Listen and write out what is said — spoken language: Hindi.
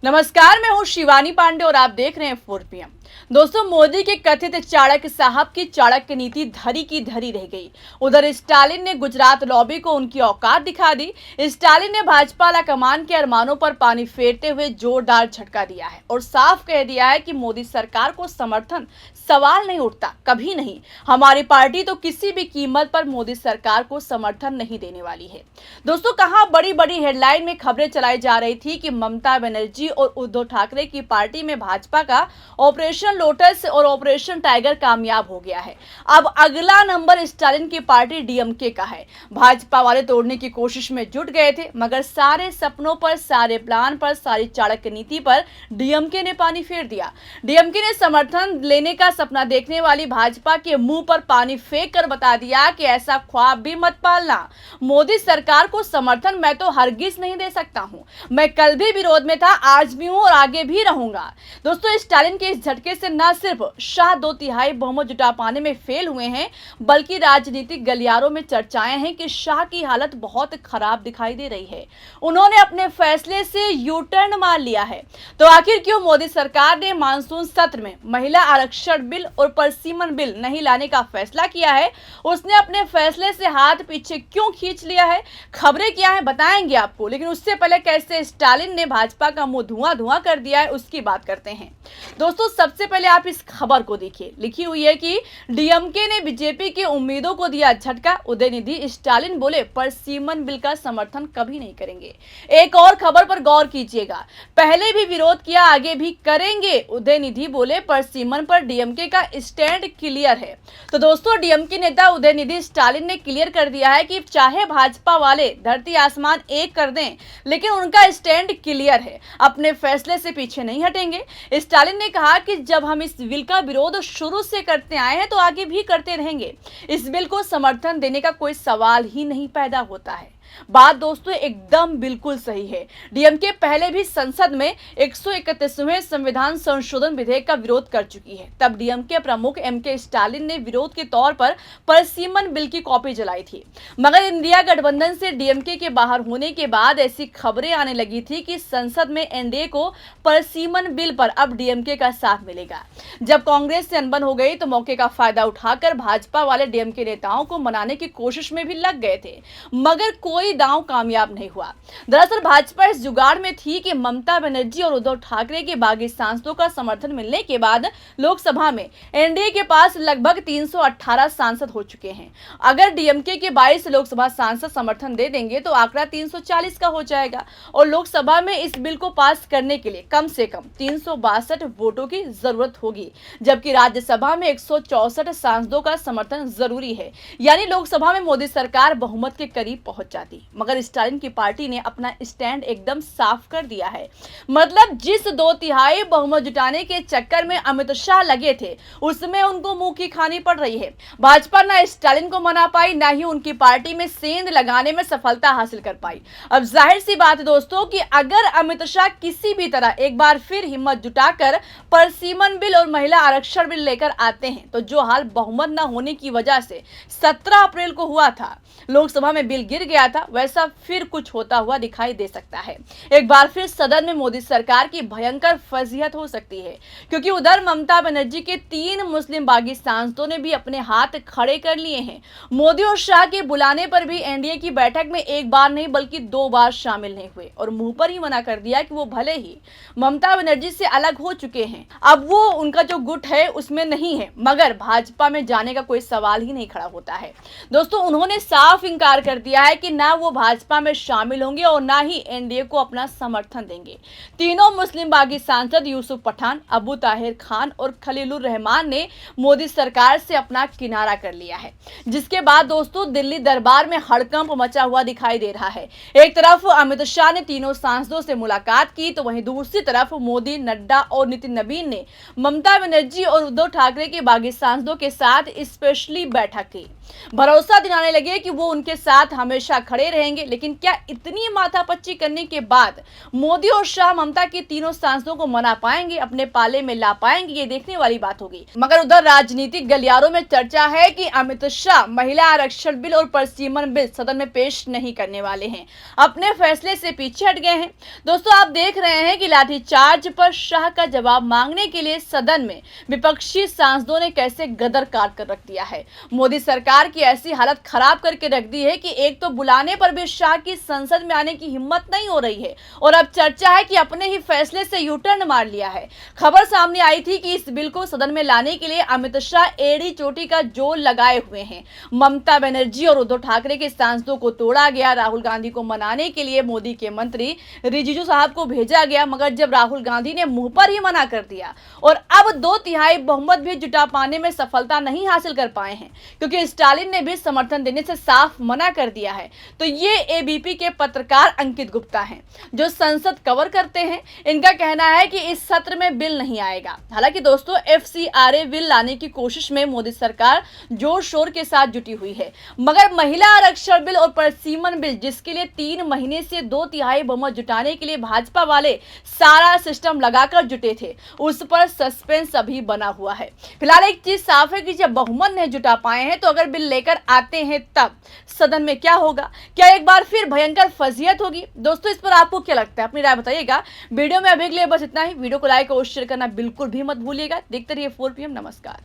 नमस्कार, मैं हूं शिवानी पांडे और आप देख रहे हैं 4 PM। दोस्तों, मोदी के कथित चाणक्य साहब की चाणक्य नीति धरी की धरी रह गई। उधर स्टालिन ने गुजरात लॉबी को उनकी औकात दिखा दी। स्टालिन ने भाजपा कमान के अरमानों पर पानी फेरते हुए जोरदार झटका दिया है और साफ कह दिया है कि मोदी सरकार को समर्थन सवाल नहीं उठता, कभी नहीं। हमारी पार्टी तो किसी भी कीमत पर मोदी सरकार को समर्थन नहीं देने वाली है। दोस्तों, कहां बड़ी बड़ी हेडलाइन में खबरें चलाई जा रही थी कि ममता बनर्जी और उद्धव ठाकरे की पार्टी में भाजपा का ऑपरेशन लोटस और ऑपरेशन टाइगर कामयाब हो गया है। अब अगला नंबर स्टालिन की पार्टी डीएमके का है। भाजपा वाले तोड़ने की कोशिश में जुट गए थे, मगर सारे सपनों पर, सारे प्लान पर, सारी चाणक्य नीति पर डीएमके ने पानी फेर दिया। डीएमके ने समर्थन लेने का सपना देखने वाली भाजपा के मुंह पर पानी फेंक कर बता दिया कि ऐसा ख्वाब भी मत पालना। मोदी सरकार को समर्थन मैं तो हरगिज नहीं दे सकता हूं। मैं कल भी विरोध में था, आज भी हूं और आगे भी रहूंगा। दोस्तों, स्टालिन के इस झटके से न सिर्फ शाह 2/3 बहुमत जुटा पाने में फेल हुए हैं, बल्कि राजनीतिक गलियारों में चर्चाएं हैं कि शाह की हालत बहुत खराब दिखाई दे रही है। उन्होंने अपने फैसले से यू टर्न मार लिया है। तो आखिर क्यों मोदी सरकार ने मानसून सत्र में महिला आरक्षण बिल और परसीमन बिल नहीं लाने का फैसला किया है? उसने अपने फैसले से हाथ पीछे क्यों खींच लिया है? खबरें क्या है बताएंगे आपको, लेकिन उससे पहले कैसे स्टालिन ने भाजपा का मुंह धुआं धुआं कर दिया है उसकी बात करते हैं। दोस्तों, सबसे पहले आप इस खबर को देखिए। लिखी हुई है कि डीएमके ने बीजेपी की उम्मीदों को दिया झटका। उदयनिधि स्टालिन बोले परसीमन बिल का समर्थन कभी नहीं करेंगे। एक और खबर पर गौर कीजिएगा। पहले भी विरोध किया, आगे भी करेंगे। उदयनिधि बोले परसीमन पर डीएमके का स्टैंड क्लियर है। तो दोस्तों, डीएमके नेता उदयनिधि स्टालिन ने क्लियर कर दिया है कि चाहे भाजपा वाले धरती आसमान एक कर दें, लेकिन उनका स्टैंड क्लियर है, अपने फैसले से पीछे नहीं हटेंगे। स्टालिन ने कहा कि जब हम इस बिल का विरोध शुरू से करते आए हैं तो आगे भी करते रहेंगे। इस बिल को समर्थन देने का कोई सवाल ही नहीं पैदा होता है। बात दोस्तों एकदम बिल्कुल सही है। डीएमके पहले भी संसद में 131वें संविधान संशोधन विधेयक का विरोध कर चुकी है। तब डीएमके प्रमुख एमके स्टालिन ने विरोध के तौर पर परसीमन बिल की कॉपी जलाई थी, मगर इंडिया गठबंधन से डीएमके के बाहर होने के बाद ऐसी खबरें आने लगी थी कि संसद में एनडीए को परसीमन बिल पर अब डीएमके का साथ मिलेगा। जब कांग्रेस से अनबन हो गई तो मौके का फायदा उठाकर भाजपा वाले डीएमके नेताओं को मनाने की कोशिश में भी लग गए थे, मगर कोई दांव कामयाब नहीं हुआ। दरअसल भाजपा इस जुगाड़ में थी कि ममता बनर्जी और उद्धव ठाकरे के बागी सांसदों का समर्थन मिलने के बाद लोकसभा में एनडीए के पास लगभग 318 सांसद हो चुके हैं। अगर डीएमके के 22 लोकसभा सांसद समर्थन दे देंगे तो आंकड़ा 340 का हो जाएगा और लोकसभा में इस बिल को पास करने के लिए कम से कम 362 वोटों की जरूरत होगी, जबकि राज्यसभा में 164 सांसदों का समर्थन जरूरी है। यानी लोकसभा में मोदी सरकार बहुमत के करीब पहुंच जाती। मगर स्टालिन की पार्टी ने अपना स्टैंड एकदम साफ कर दिया है। मतलब जिस 2/3 बहुमत जुटाने के चक्कर में अमित शाह लगे थे, उसमें उनको मुंह की खानी पड़ रही है। भाजपा ना स्टालिन को मना पाई, ना ही उनकी पार्टी में सेंध लगाने में सफलता हासिल कर पाई। अब जाहिर सी बात है दोस्तों कि अगर अमित शाह किसी भी तरह एक बार फिर हिम्मत जुटाकर परसीमन बिल और महिला आरक्षण बिल लेकर आते हैं, तो जो हाल बहुमत न होने की वजह से 17 अप्रैल को हुआ था, लोकसभा में बिल गिर गया था, वैसा फिर कुछ होता हुआ दिखाई दे सकता है। एक बार फिर सदन में मोदी सरकार की भयंकर फजीहत हो सकती है, क्योंकि उधर ममता बनर्जी के 3 मुस्लिम बागी सांसदों ने भी अपने हाथ खड़े कर लिए हैं। मोदी और शाह के बुलाने पर भी एनडीए की बैठक में एक बार नहीं बल्कि 2 बार शामिल नहीं हुए और मुंह पर ही मना कर दिया कि वो भले ही ममता बनर्जी से अलग हो चुके हैं, अब वो उनका जो गुट है उसमें नहीं है, मगर भाजपा में जाने का कोई सवाल ही नहीं खड़ा होता है। दोस्तों, उन्होंने साफ इंकार कर दिया है कि ना वो भाजपा में शामिल होंगे और ना ही एनडीए को अपना समर्थन देंगे। तीनों मुस्लिम बागी सांसद यूसुफ पठान, अबू ताहिर खान और खलीलुर रहमान ने मोदी सरकार से अपना किनारा कर लिया है, जिसके बाद दोस्तों दिल्ली दरबार में हड़कंप मचा हुआ दिखाई दे रहा है। एक तरफ अमित शाह ने तीनों सांसदों से मुलाकात की, तो वहीं दूसरी तरफ मोदी, नड्डा और नितिन नबीन ने ममता बनर्जी और उद्धव ठाकरे के बागी सांसदों के साथ स्पेशली बैठक की। भरोसा दिलाने लगे कि वो उनके साथ हमेशा खड़े रहेंगे। लेकिन क्या इतनी माथापच्ची करने के बाद मोदी और शाह ममता के तीनों सांसदों को मना पाएंगे, अपने पाले में ला पाएंगे? ये देखने वाली बात होगी। मगर उधर राजनीतिक गलियारों में चर्चा है कि अमित शाह महिला आरक्षण बिल और प्रसीमन बिल सदन में पेश नहीं करने वाले हैं, अपने फैसले से पीछे हट गए हैं। दोस्तों, आप देख रहे हैं कि लाठीचार्ज पर शाह का जवाब मांगने के लिए सदन में विपक्षी सांसदों ने कैसे गदर काट कर रख दिया है। मोदी सरकार की ऐसी हालत खराब करके रख दी है कि एक तो बुलाने पर भी शाह की संसद में आने की हिम्मत नहीं हो रही है और अब चर्चा है कि अपने ही फैसले से यू टर्न मार लिया है। खबर सामने आई थी कि इस बिल को सदन में लाने के लिए अमित शाह एड़ी चोटी का जोर लगाए हुए हैं। ममता बनर्जी और उद्धव ठाकरे के सांसदों को तोड़ा गया। राहुल गांधी को मनाने के लिए मोदी के मंत्री रिजिजू साहब को भेजा गया, मगर जब राहुल गांधी ने मुंह पर ही मना कर दिया और अब 2/3 बहुमत भी जुटा पाने में सफलता नहीं हासिल कर पाए हैं, क्योंकि स्टालिन ने भी समर्थन देने से साफ मना कर दिया है। तो ये एबीपी के पत्रकार अंकित गुप्ता हैं, जो संसद कवर करते हैं। इनका कहना है कि इस सत्र में बिल नहीं आएगा। हालांकि दोस्तों, एफसीआरए बिल लाने की कोशिश में मोदी सरकार जोर शोर के साथ जुटी हुई है, मगर महिला आरक्षण बिल और प्रसीमन बिल, जिसके लिए 3 महीने से 2/3 बहुमत जुटाने के लिए भाजपा वाले सारा सिस्टम लगाकर जुटे थे, उस पर सस्पेंस अभी बना हुआ है। फिलहाल एक चीज साफ है कि जब बहुमत नहीं जुटा पाए हैं तो अगर बिल लेकर आते हैं तब सदन में क्या होगा? क्या एक बार फिर भयंकर फजीहत होगी? दोस्तों, इस पर आपको क्या लगता है? अपनी राय बताइएगा। वीडियो में अभी के लिए बस इतना ही। वीडियो को लाइक और शेयर करना बिल्कुल भी मत भूलिएगा। देखते रहिए 4 PM। नमस्कार।